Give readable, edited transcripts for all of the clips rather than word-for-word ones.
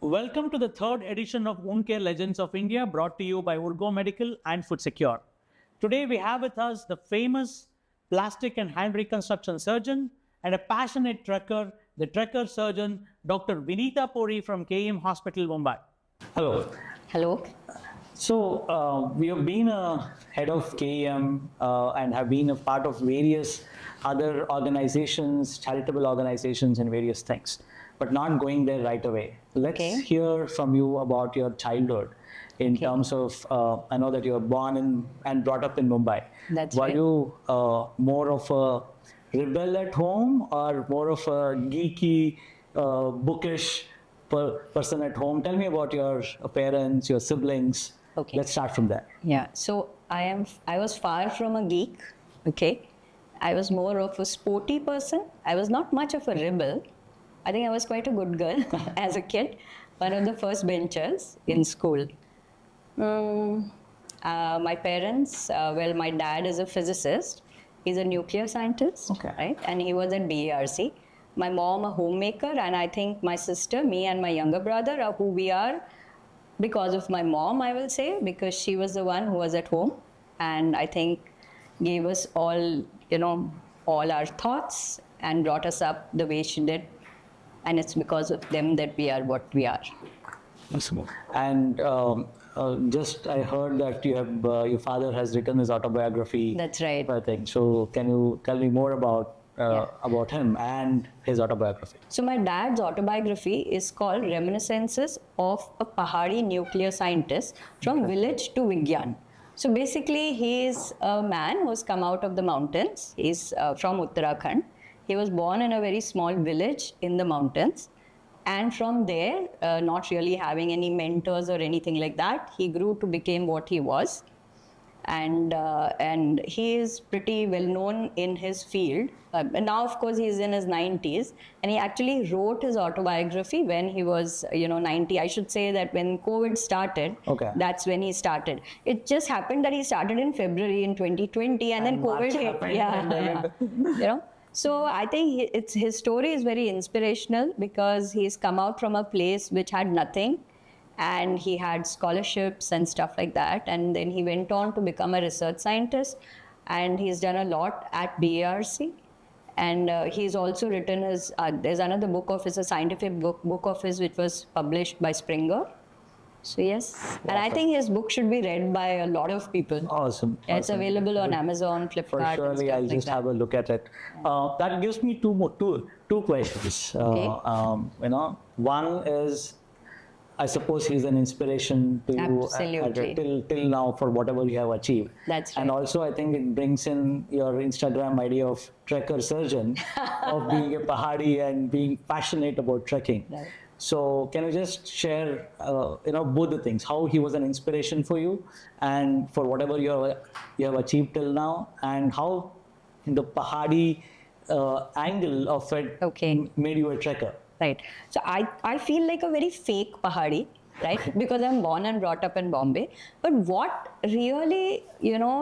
Welcome to the third edition of Wound Care Legends of India, brought to you by Urgo Medical and FootSecure. Today we have with us the famous plastic and hand reconstruction surgeon and a passionate trekker, the trekker surgeon, Dr. Vinita Puri from KM Hospital, Mumbai. Hello. Hello. So we have been a head of KM and have been a part of various other organizations, charitable organizations and various things, but not going there right away. Let's hear from you about your childhood in terms of, I know that you were born and brought up in Mumbai. That's Were right. you more of a rebel at home or more of a geeky, bookish person at home? Tell me about your parents, your siblings. Okay. Let's start from there. Yeah. So I was far from a geek. Okay. I was more of a sporty person. I was not much of a rebel. I think I was quite a good girl as a kid. One of the first benchers in school. My parents, well, my dad is a physicist. He's a nuclear scientist, right? And he was at BARC. My mom, a homemaker, and I think my sister, me and my younger brother are who we are because of my mom, I will say, because she was the one who was at home and I think gave us all, all our thoughts and brought us up the way she did. And it's because of them that we are what we are. And just I heard that you have your father has written his autobiography. That's right. I think so. Can you tell me more about him and his autobiography? So my dad's autobiography is called Reminiscences of a Pahari Nuclear Scientist from Village to Vigyan. So basically, he is a man who's come out of the mountains. He's from Uttarakhand. He was born in a very small village in the mountains. And from there, not really having any mentors or anything like that, he grew to become what he was. And he is pretty well known in his field. Now, of course, he's in his 90s. And he actually wrote his autobiography when he was, 90. I should say that when COVID started, that's when he started. It just happened that he started in February in 2020 and then COVID hit. Yeah. So I think his story is very inspirational because he's come out from a place which had nothing and he had scholarships and stuff like that. And then he went on to become a research scientist and he's done a lot at BARC. And he's also written there's another book of his, a scientific book of his, which was published by Springer. So yes, and I think his book should be read by a lot of people. Awesome. It's available on Amazon, Flipkart. Surely, I'll just have a look at it. That gives me two questions. One is, I suppose he's an inspiration to you till now for whatever you have achieved. That's right. And also, I think it brings in your Instagram idea of trekker surgeon, of being a Pahari and being passionate about trekking. Right. So can you just share, both the things, how he was an inspiration for you and for whatever you have achieved till now, and how the Pahari angle of it made you a trekker? Right. So I feel like a very fake Pahari, right? Because I'm born and brought up in Bombay. But what really,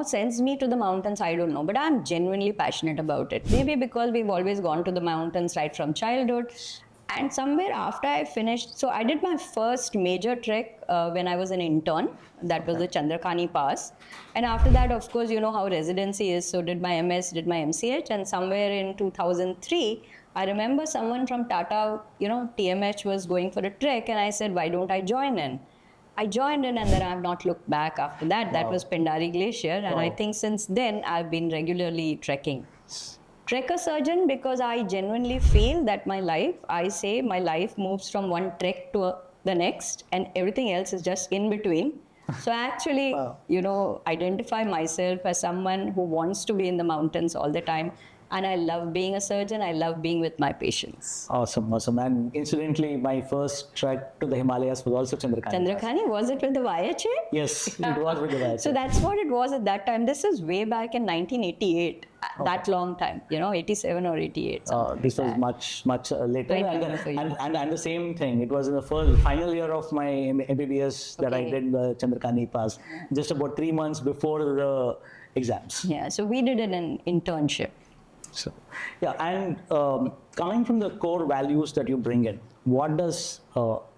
sends me to the mountains, I don't know. But I'm genuinely passionate about it. Maybe because we've always gone to the mountains right from childhood. And somewhere after I finished, so I did my first major trek when I was an intern. That was the Chandrakhani Pass. And after that, of course, you know how residency is. So did my MS, did my MCH. And somewhere in 2003, I remember someone from Tata, TMH was going for a trek. And I said, why don't I join in? I joined in and then I have not looked back after that. That was Pendari Glacier. And I think since then, I've been regularly trekking. Trekker surgeon because I genuinely feel that my life moves from one trek to the next and everything else is just in between. So I actually, identify myself as someone who wants to be in the mountains all the time. And I love being a surgeon. I love being with my patients. Awesome. And incidentally, my first trek to the Himalayas was also Chandrakhani. Chandrakhani? Was it with the YHA? Yes, it was with the YHA. So that's what it was at that time. This is way back in 1988. That long time, 87 or 88. This was much later. And the same thing. It was in the final year of my MBBS that I did the Chandrakhani Pass, just about 3 months before the exams. Yeah, so we did an internship. So, yeah, and coming from the core values that you bring in, what does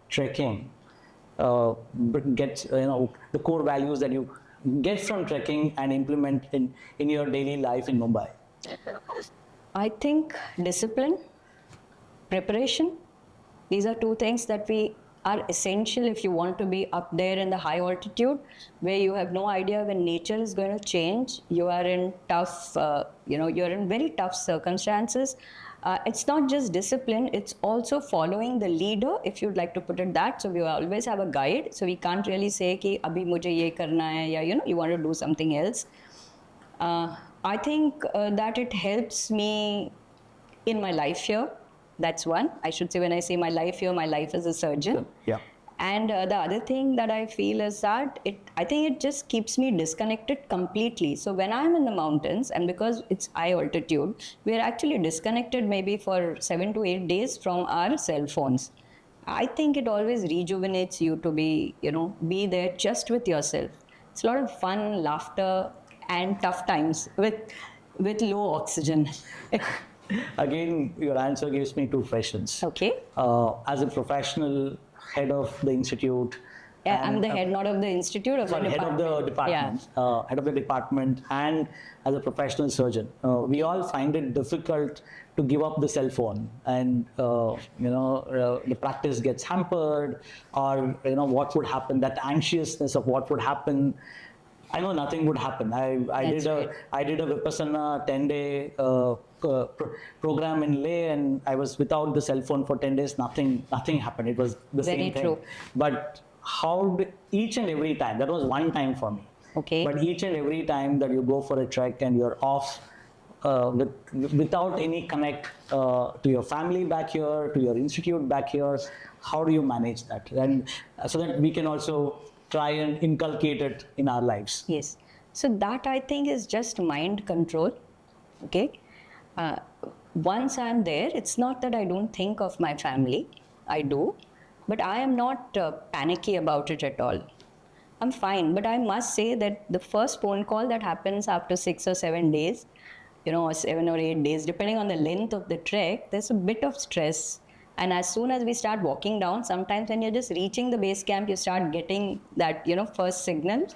trekking gets, the core values that you get from trekking and implement in your daily life in Mumbai? I think discipline, preparation, these are two things that we are essential if you want to be up there in the high altitude where you have no idea when nature is going to change. You are in tough, you're in very tough circumstances. It's not just discipline, it's also following the leader, if you'd like to put it that. So we always have a guide. So we can't really say ki abhi mujhe ye karna hai, ya you want to do something else. I think that it helps me in my life here. That's one. I should say when I say my life here, my life as a surgeon. Yeah. And the other thing that I feel is that I think it just keeps me disconnected completely. So when I'm in the mountains, and because it's high altitude, we are actually disconnected maybe for 7 to 8 days from our cell phones. I think it always rejuvenates you to be there just with yourself. It's a lot of fun, laughter, and tough times with low oxygen. Again, your answer gives me two questions. Okay. As a professional head of the institute. Yeah, I'm the head not of the institute, of the department. Head of the department. Yeah. Head of the department, and as a professional surgeon, we all find it difficult to give up the cell phone, and the practice gets hampered, or what would happen, that anxiousness of what would happen. I know nothing would happen. I did a Vipassana 10-day program in Leh, and I was without the cell phone for 10 days. Nothing happened. It was the same thing. Very true. But each and every time, that was one time for me. Okay. But each and every time that you go for a trek and you're off without any connect to your family back here, to your institute back here, how do you manage that? And so that we can also try and inculcate it in our lives. Yes. So that I think is just mind control. Okay. Once I'm there, it's not that I don't think of my family. I do. But I am not panicky about it at all. I'm fine. But I must say that the first phone call that happens after 6 or 7 days, or 7 or 8 days, depending on the length of the trek, there's a bit of stress. And as soon as we start walking down, sometimes when you're just reaching the base camp, you start getting that, first signal.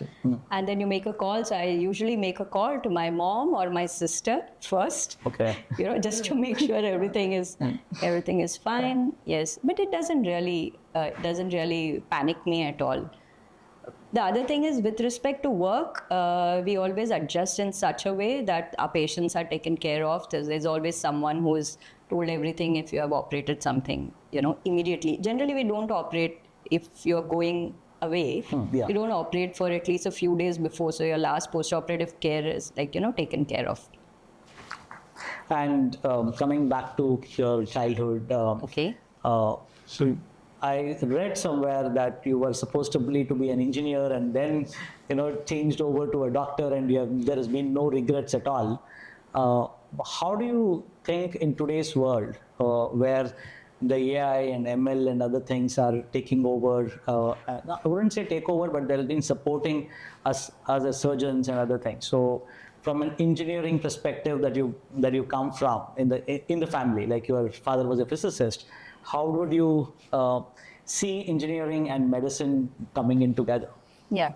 And then you make a call. So I usually make a call to my mom or my sister first. Okay. Just to make sure everything is fine. Yes. But it doesn't really panic me at all. The other thing is, with respect to work, we always adjust in such a way that our patients are taken care of. There's always someone who is told everything if you have operated something, immediately. Generally, we don't operate if you're going away. Yeah. We don't operate for at least a few days before. So your last post-operative care is taken care of. And coming back to your childhood. Okay. So I read somewhere that you were supposed to be an engineer, and then changed over to a doctor, and there has been no regrets at all. How do you think in today's world, where the AI and ML and other things are taking over? I wouldn't say take over, but they've been supporting us as a surgeons and other things. So, from an engineering perspective that you come from in the family, like your father was a physicist, how would you see engineering and medicine coming in together? Yeah.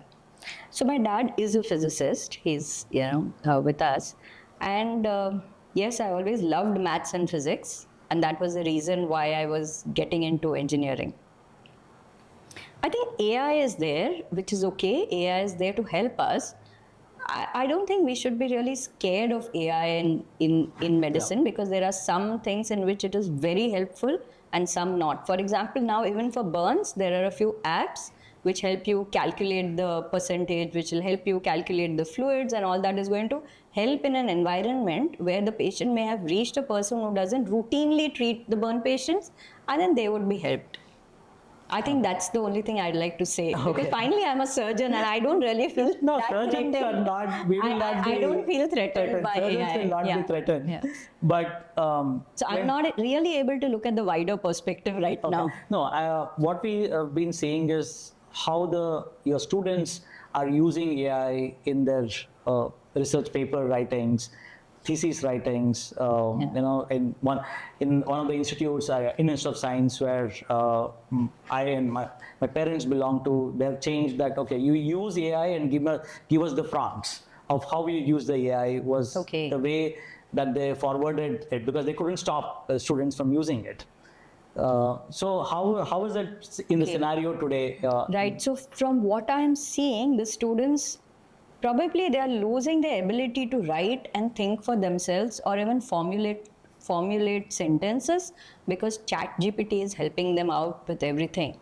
So my dad is a physicist. He's with us, and yes, I always loved maths and physics, and that was the reason why I was getting into engineering. I think AI is there, which is okay. AI is there to help us. I don't think we should be really scared of AI in medicine, because there are some things in which it is very helpful and some not. For example, now even for burns, there are a few apps which help you calculate the percentage, which will help you calculate the fluids, and all that is going to help in an environment where the patient may have reached a person who doesn't routinely treat the burn patients, and then they would be helped. I think that's the only thing I'd like to say. Okay. Because finally I'm a surgeon and I don't really feel surgeons are not, we will not be... I don't feel threatened by surgeons AI. will not be threatened. Yeah. But... so I'm not really able to look at the wider perspective right now. No, what we have been saying is how your students are using AI in their research paper writings, thesis writings. You know, in one of the institutes, in Institute of Science, where I and my parents belong to, they've changed that. Okay, you use AI and give us the prompts of how you use the AI was the way that they forwarded it, because they couldn't stop students from using it. So how is it in the scenario today? Right. So from what I'm seeing, the students probably they are losing the ability to write and think for themselves, or even formulate sentences, because ChatGPT is helping them out with everything.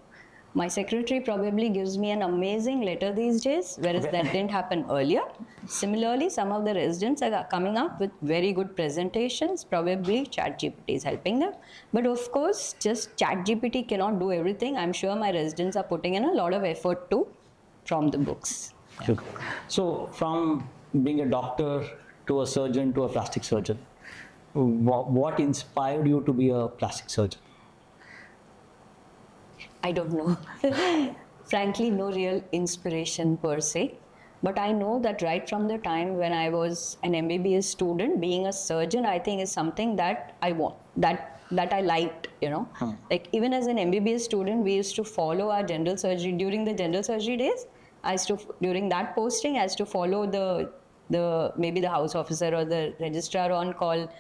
My secretary probably gives me an amazing letter these days, whereas that didn't happen earlier. Similarly, some of the residents are coming up with very good presentations. Probably ChatGPT is helping them. But of course, just ChatGPT cannot do everything. I'm sure my residents are putting in a lot of effort too from the books. Sure. So from being a doctor to a surgeon to a plastic surgeon, what inspired you to be a plastic surgeon? I don't know. Frankly, no real inspiration per se. But I know that right from the time when I was an MBBS student, being a surgeon, I think is something that I want, that I liked, you know. Like even as an MBBS student, we used to follow our general surgery during the general surgery days. During that posting, I used to follow the maybe the house officer or the registrar on call.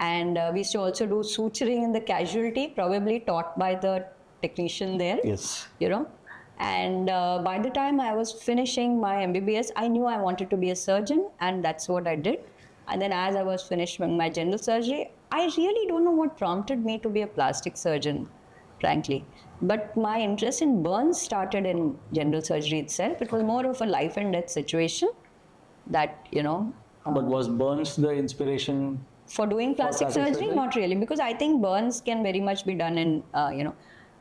And we used to also do suturing in the casualty, probably taught by the technician there. Yes. You know. And by the time I was finishing my MBBS, I knew I wanted to be a surgeon, and that's what I did. And then as I was finishing my general surgery, I really don't know what prompted me to be a plastic surgeon, frankly. But my interest in burns started in general surgery itself. It was more of a life and death situation that, you know. But was burns the inspiration? For doing plastic surgery? Not really, because I think burns can very much be done in,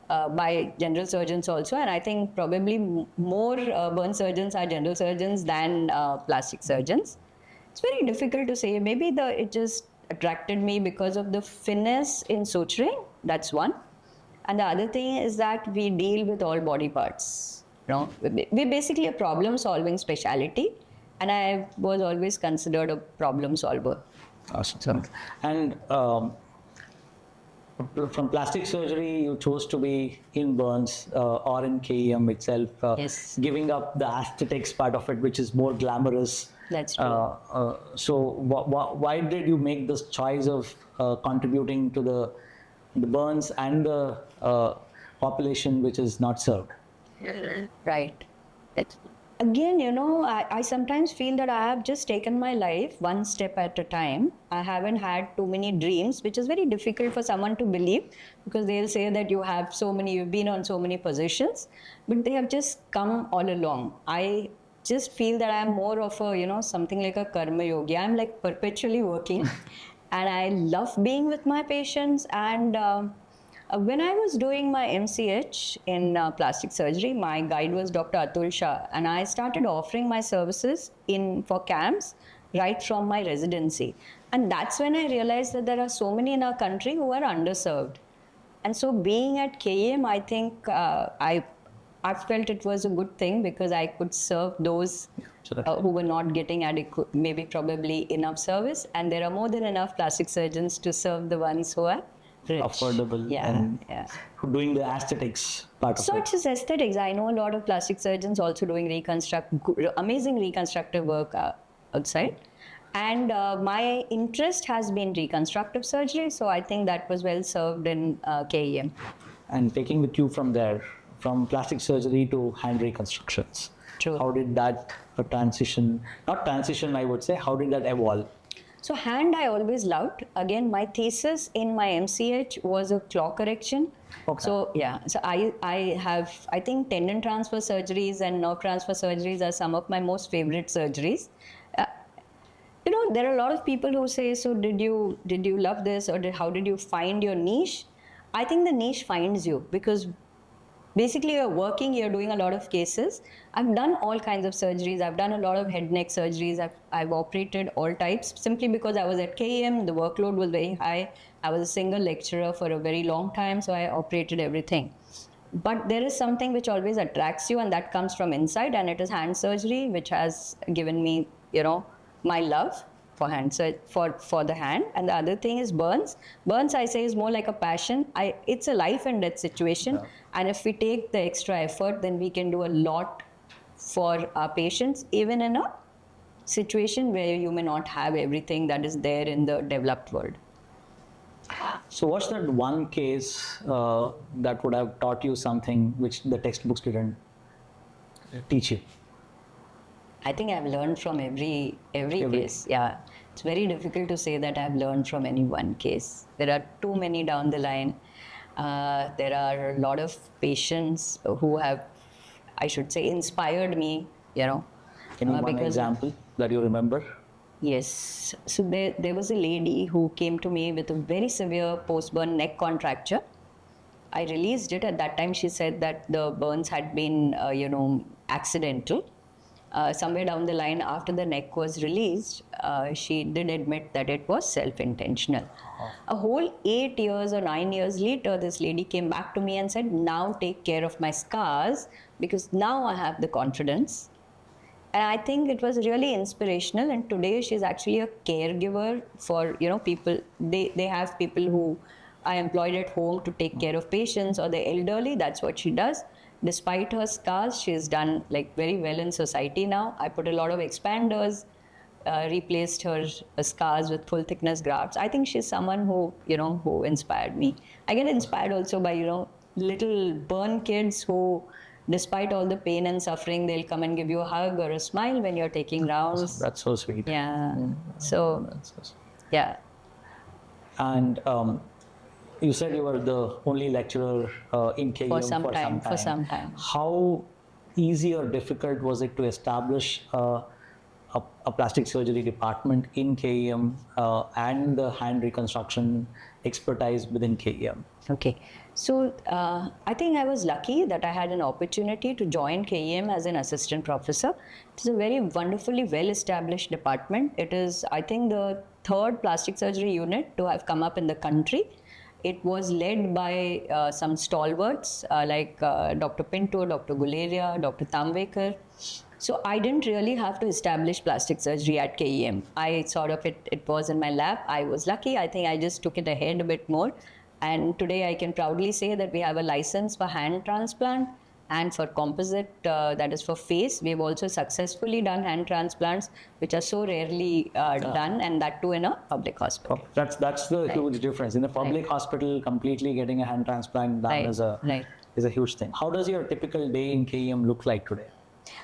by general surgeons also, and I think probably more burn surgeons are general surgeons than plastic surgeons. It's very difficult to say. Maybe it just attracted me because of the finesse in suturing. That's one. And the other thing is that we deal with all body parts. You know, we're basically a problem-solving specialty, and I was always considered a problem solver. Awesome. And from plastic surgery, you chose to be in burns or in KEM itself, Yes. giving up the aesthetics part of it, which is more glamorous. That's true. So why did you make this choice of contributing to the burns and the population which is not served? Right. Again, you know, I sometimes feel that I have just taken my life one step at a time. I haven't had too many dreams, which is very difficult for someone to believe, because they'll say that you've been on so many positions, but they have just come all along. I just feel that I'm more of a, something like a karma yogi. I'm like perpetually working and I love being with my patients. And when I was doing my MCH in plastic surgery, my guide was Dr. Atul Shah, and I started offering my services for camps right from my residency. And that's when I realized that there are so many in our country who are underserved. And so being at KEM, I think I felt it was a good thing, because I could serve those who were not getting adequate, probably enough service. And there are more than enough plastic surgeons to serve the ones who are rich. Affordable, and doing the aesthetics part of it. So it's just aesthetics. I know a lot of plastic surgeons also doing amazing reconstructive work outside. And my interest has been reconstructive surgery, so I think that was well served in KEM. And taking the cue from there, from plastic surgery to hand reconstructions. True. How did that I would say, how did that evolve? So hand I always loved. Again, my thesis in my MCH was a claw correction. Okay. So I think tendon transfer surgeries and nerve transfer surgeries are some of my most favorite surgeries. There are a lot of people who say, so did you love this, or how did you find your niche? I think the niche finds you, because basically you're doing a lot of cases. I've done all kinds of surgeries. I've done a lot of head neck surgeries. I've operated all types, simply because I was at KEM, the workload was very high. I was a single lecturer for a very long time, so I operated everything. But there is something which always attracts you, and that comes from inside, and it is hand surgery, which has given me, my love. for for the hand, and the other thing is burns. Burns, I say, is more like a passion. It's a life and death situation, and if we take the extra effort, then we can do a lot for our patients, even in a situation where you may not have everything that is there in the developed world. So what's that one case that would have taught you something which the textbooks didn't teach you? I think I've learned from every case. Yeah, it's very difficult to say that I've learned from any one case. There are too many down the line. There are a lot of patients who have, I should say, inspired me. Any one example that you remember? Yes. So there was a lady who came to me with a very severe post-burn neck contracture. I released it. At that time, she said that the burns had been, accidental. Somewhere down the line, after the neck was released, she did admit that it was self-intentional. A whole 8 years or 9 years later, this lady came back to me and said, now take care of my scars, because now I have the confidence. And I think it was really inspirational. And today she's actually a caregiver for, people. They have people who are employed at home to take care of patients or the elderly. That's what she does. Despite her scars, she's done very well in society now. I put a lot of expanders, replaced her scars with full thickness grafts. I think she's someone who inspired me. I get inspired also by, little burn kids who, despite all the pain and suffering, they'll come and give you a hug or a smile when you're taking rounds. That's so sweet. Yeah. So, yeah. And you said you were the only lecturer in KEM for some time. How easy or difficult was it to establish a plastic surgery department in KEM and the hand reconstruction expertise within KEM? Okay. So I think I was lucky that I had an opportunity to join KEM as an assistant professor. It's a very wonderfully well-established department. It is, I think, the third plastic surgery unit to have come up in the country. It was led by some stalwarts like Dr. Pinto, Dr. Guleria, Dr. Tamvekar. So I didn't really have to establish plastic surgery at KEM. It was in my lap. I was lucky. I think I just took it ahead a bit more. And today I can proudly say that we have a license for hand transplant and for composite, that is for face. We've also successfully done hand transplants, which are so rarely done, and that too in a public hospital. That's the huge difference. In a public hospital, completely getting a hand transplant done is a huge thing. How does your typical day in KEM look like today?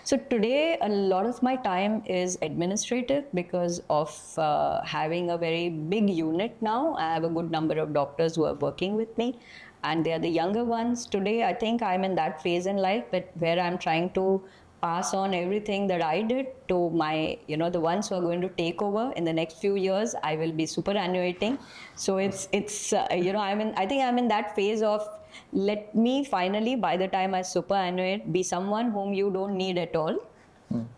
So today, a lot of my time is administrative because of having a very big unit now. I have a good number of doctors who are working with me, and they are the younger ones. Today, I think I'm in that phase in life where I'm trying to pass on everything that I did to my, the ones who are going to take over in the next few years. I will be superannuating. So I think I'm in that phase of, let me finally, by the time I superannuate, be someone whom you don't need at all.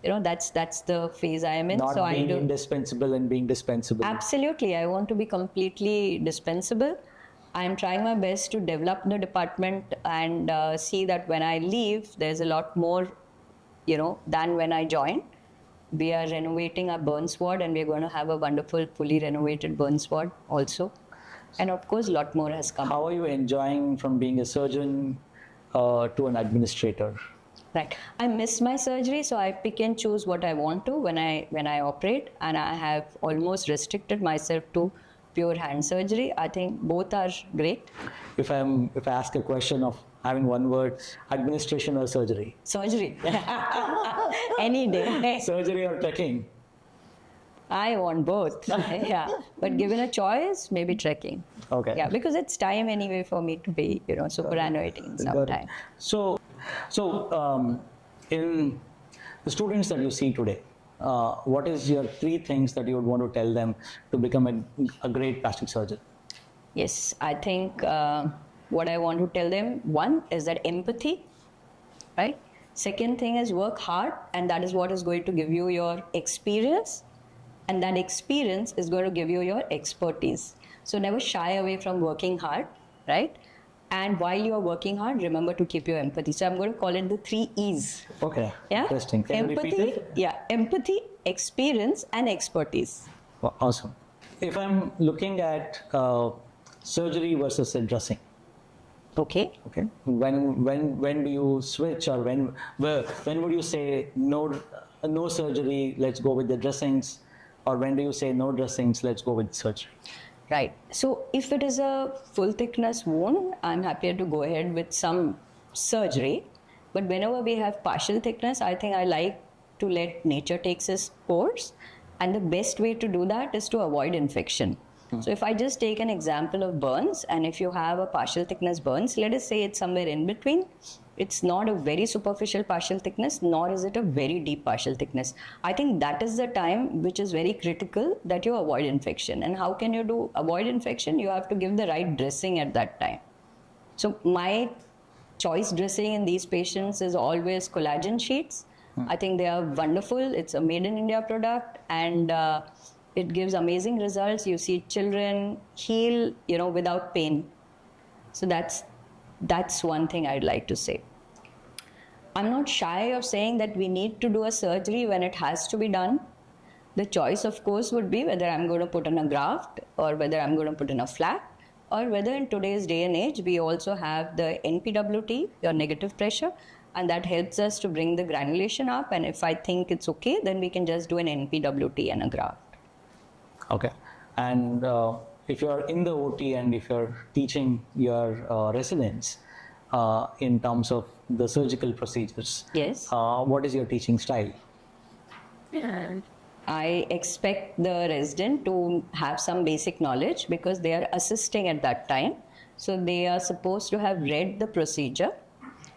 That's the phase I am in. Not being indispensable and being dispensable. Absolutely. I want to be completely dispensable. I'm trying my best to develop the department and see that when I leave, there's a lot more, than when I joined. We are renovating our burns ward, and we're going to have a wonderful, fully renovated burns ward also. And of course, a lot more has come. How are you enjoying from being a surgeon to an administrator? Right. I miss my surgery, so I pick and choose what I want to when I operate, and I have almost restricted myself to pure hand surgery. I think both are great. If I ask a question of having one word, administration or surgery? Surgery. Any day. Surgery or trekking? I want both. Yeah. But given a choice, maybe trekking. Okay. Yeah, because it's time anyway for me to be, superannuating sometime. So in the students that you see today, what is your 3 things that you would want to tell them to become a great plastic surgeon? Yes, I think what I want to tell them, one is that empathy, right? Second thing is work hard, and that is what is going to give you your experience, and that experience is going to give you your expertise. So never shy away from working hard, right? And while you are working hard, remember to keep your empathy. So I'm going to call it the 3 E's. Okay. Yeah? Interesting. Can you repeat it? Yeah. Empathy, experience, and expertise. Awesome. If I'm looking at surgery versus dressing, Okay. okay, when do you switch, or when would you say no surgery, let's go with the dressings, or when do you say no dressings, let's go with surgery? Right. So if it is a full thickness wound, I'm happier to go ahead with some surgery. But whenever we have partial thickness, I think I like to let nature take its course. And the best way to do that is to avoid infection. So if I just take an example of burns, and if you have a partial thickness burns, let us say it's somewhere in between. It's not a very superficial partial thickness, nor is it a very deep partial thickness. I think that is the time which is very critical that you avoid infection. And how can you avoid infection? You have to give the right dressing at that time. So my choice dressing in these patients is always collagen sheets. I think they are wonderful. It's a made in India product, and it gives amazing results. You see children heal, without pain. So that's one thing I'd like to say. I'm not shy of saying that we need to do a surgery when it has to be done. The choice, of course, would be whether I'm going to put in a graft, or whether I'm going to put in a flap, or whether in today's day and age we also have the NPWT, your negative pressure, and that helps us to bring the granulation up. And if I think it's okay, then we can just do an NPWT and a graft. Okay. And if you're in the OT and if you're teaching your residents in terms of the surgical procedures, Yes. What is your teaching style? I expect the resident to have some basic knowledge because they are assisting at that time. So they are supposed to have read the procedure.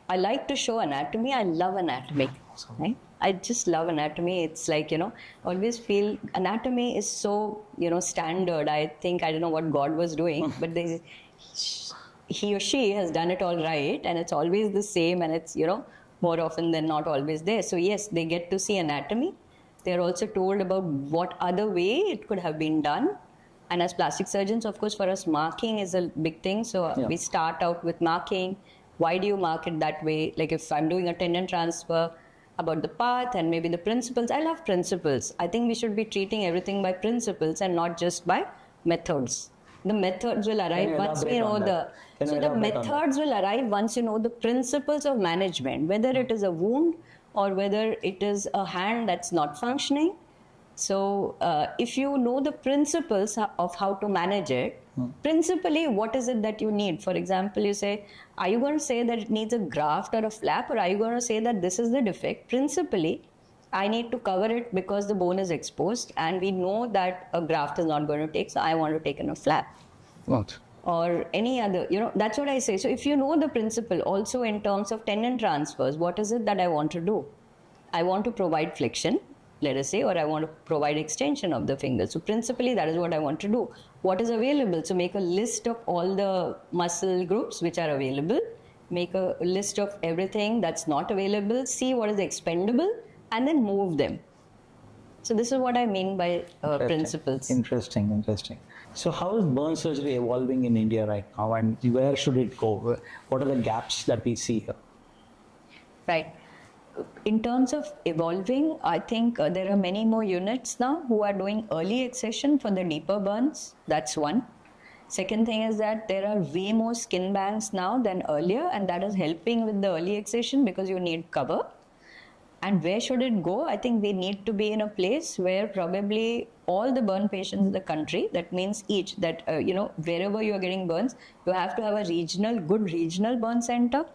I like to show anatomy. I love anatomy. Right? I just love anatomy. It's like, always feel anatomy is so, standard. I think, I don't know what God was doing, but he or she has done it all right, and it's always the same, and it's, more often than not always there. So yes, they get to see anatomy. They're also told about what other way it could have been done. And as plastic surgeons, of course, for us, marking is a big thing. So we start out with marking. Why do you mark it that way? Like if I'm doing a tendon transfer, about the path and maybe the principles. I love principles. I think we should be treating everything by principles and not just by methods. The methods will arrive once we know will arrive once you know the principles of management, whether it is a wound or whether it is a hand that's not functioning. So if you know the principles of how to manage it, principally, what is it that you need? For example, you say, are you going to say that it needs a graft or a flap, or are you going to say that this is the defect? Principally, I need to cover it because the bone is exposed and we know that a graft is not going to take, so I want to take in a flap. What? Or any other, that's what I say. So if you know the principle, also in terms of tendon transfers, what is it that I want to do? I want to provide flexion, let us say, or I want to provide extension of the finger. So principally, that is what I want to do. What is available? So make a list of all the muscle groups which are available. Make a list of everything that's not available. See what is expendable and then move them. So this is what I mean by principles. Interesting. So how is burn surgery evolving in India right now, and where should it go? What are the gaps that we see here? Right. In terms of evolving, I think there are many more units now who are doing early excision for the deeper burns. That's one. Second thing is that there are way more skin banks now than earlier, and that is helping with the early excision because you need cover. And where should it go? I think we need to be in a place where probably all the burn patients in the country, that means each, that, wherever you are getting burns, you have to have a good regional burn center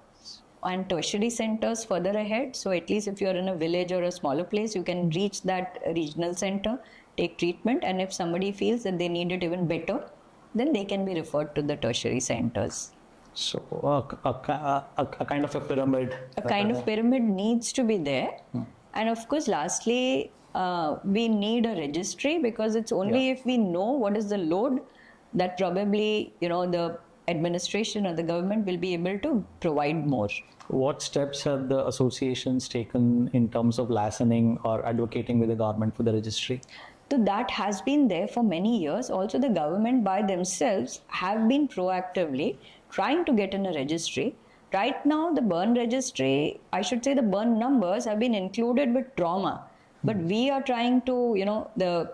and tertiary centers further ahead. So at least if you're in a village or a smaller place, you can reach that regional center, take treatment, and if somebody feels that they need it even better, then they can be referred to the tertiary centers. So a kind of a pyramid. A kind of pyramid needs to be there. And of course, lastly, we need a registry, because it's only if we know what is the load that probably, the administration or the government will be able to provide more. What steps have the associations taken in terms of licensing or advocating with the government for the registry? So that has been there for many years. Also, the government by themselves have been proactively trying to get in a registry. Right now, the burn registry, I should say the burn numbers have been included with trauma. But we are trying to,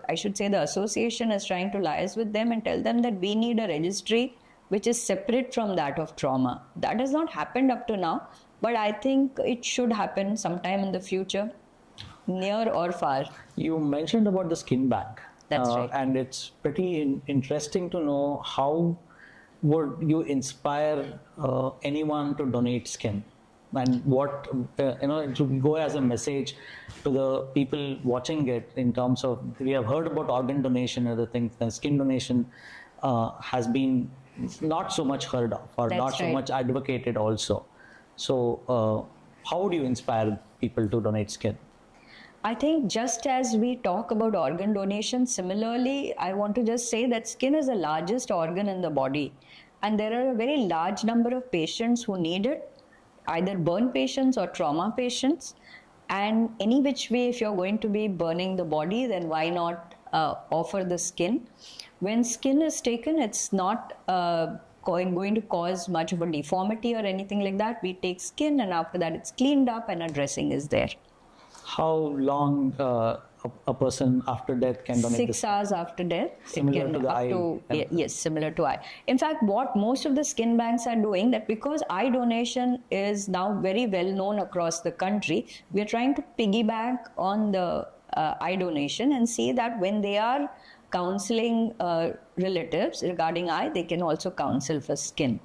I should say the association is trying to liaise with them and tell them that we need a registry which is separate from that of trauma. That has not happened up to now, but I think it should happen sometime in the future, near or far. You mentioned about the skin bank. That's right. And it's pretty interesting to know how would you inspire anyone to donate skin, and what it should go as a message to the people watching it, in terms of, we have heard about organ donation and other things, and skin donation has been not so much heard of, or That's not so right. much advocated also. So how would you inspire people to donate skin? I think just as we talk about organ donation, similarly, I want to just say that skin is the largest organ in the body. And there are a very large number of patients who need it, either burn patients or trauma patients. And any which way, if you're going to be burning the body, then why not offer the skin? When skin is taken, it's not going to cause much of a deformity or anything like that. We take skin, and after that it's cleaned up and a dressing is there. How long a person after death can donate 6 hours after death. Similar to the eye. Yes, similar to eye. In fact, what most of the skin banks are doing, that because eye donation is now very well known across the country, we are trying to piggyback on the eye donation and see that when they are counseling relatives regarding eye, they can also counsel for skin.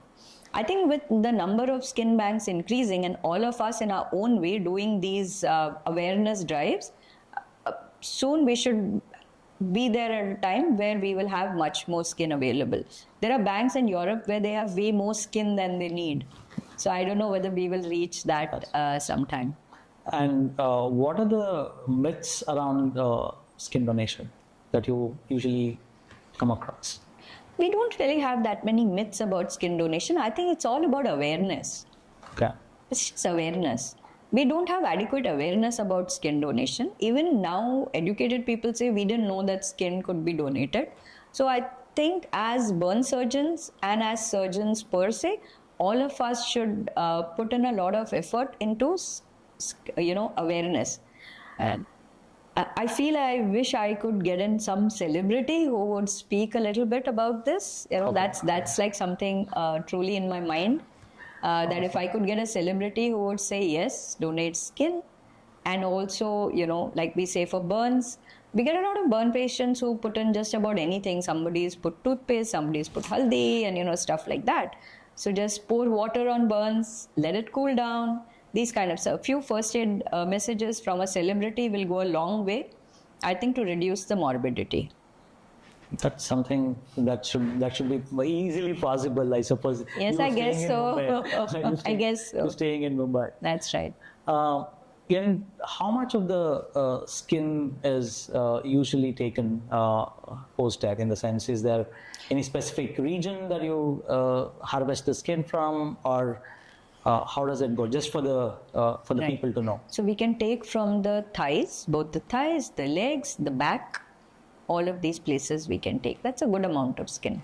I think with the number of skin banks increasing, and all of us in our own way doing these awareness drives, soon we should be there at a time where we will have much more skin available. There are banks in Europe where they have way more skin than they need. So I don't know whether we will reach that sometime. And what are the myths around skin donation that you usually come across? We don't really have that many myths about skin donation. I think it's all about awareness. Okay. It's just awareness. We don't have adequate awareness about skin donation. Even now, educated people say we didn't know that skin could be donated. So I think as burn surgeons and as surgeons per se, all of us should put in a lot of effort into, awareness. And I feel I wish I could get in some celebrity who would speak a little bit about this. Okay. That's like something truly in my mind. That if I could get a celebrity who would say yes, donate skin, and also, like we say for burns, we get a lot of burn patients who put in just about anything. Somebody's put toothpaste, somebody's put haldi, and stuff like that. So just pour water on burns, let it cool down. These kind of stuff. A few first aid messages from a celebrity will go a long way, I think, to reduce the morbidity. That's something that should be easily possible, I suppose. Yes, I guess so. I guess so. You're staying in Mumbai. That's right. And how much of the skin is usually taken post-death? In the sense, is there any specific region that you harvest the skin from, or how does it go? Just for the Right. people to know. So we can take from the thighs, both the thighs, the legs, the back, all of these places we can take. That's a good amount of skin.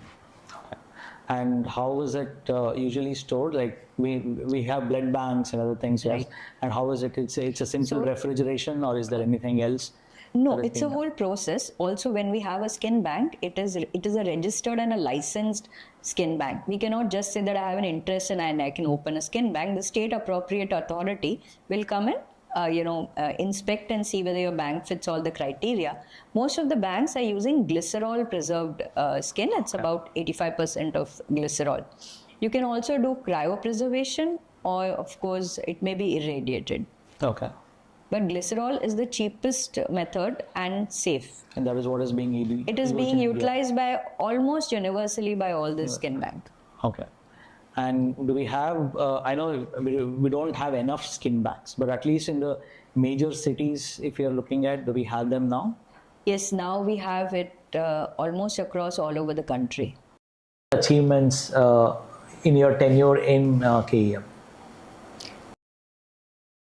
And how is it usually stored? Like we have blood banks and other things, yes. Right. And how is it? It's a simple So- refrigeration, or is there anything else? No, that is it's a being whole process. Also, when we have a skin bank, it is a registered and a licensed skin bank. We cannot just say that I have an interest and I can open a skin bank. The state appropriate authority will come and inspect and see whether your bank fits all the criteria. Most of the banks are using glycerol preserved skin. It's about 85% of glycerol. You can also do cryopreservation, or of course it may be irradiated. Okay. But glycerol is the cheapest method and safe. And that is what is being used. It is being utilized by almost universally by all the skin bank. Okay. And do we have, I know we don't have enough skin banks, but at least in the major cities, if you're looking at, do we have them now? Yes, now we have it almost across all over the country. Achievements in your tenure in KEM?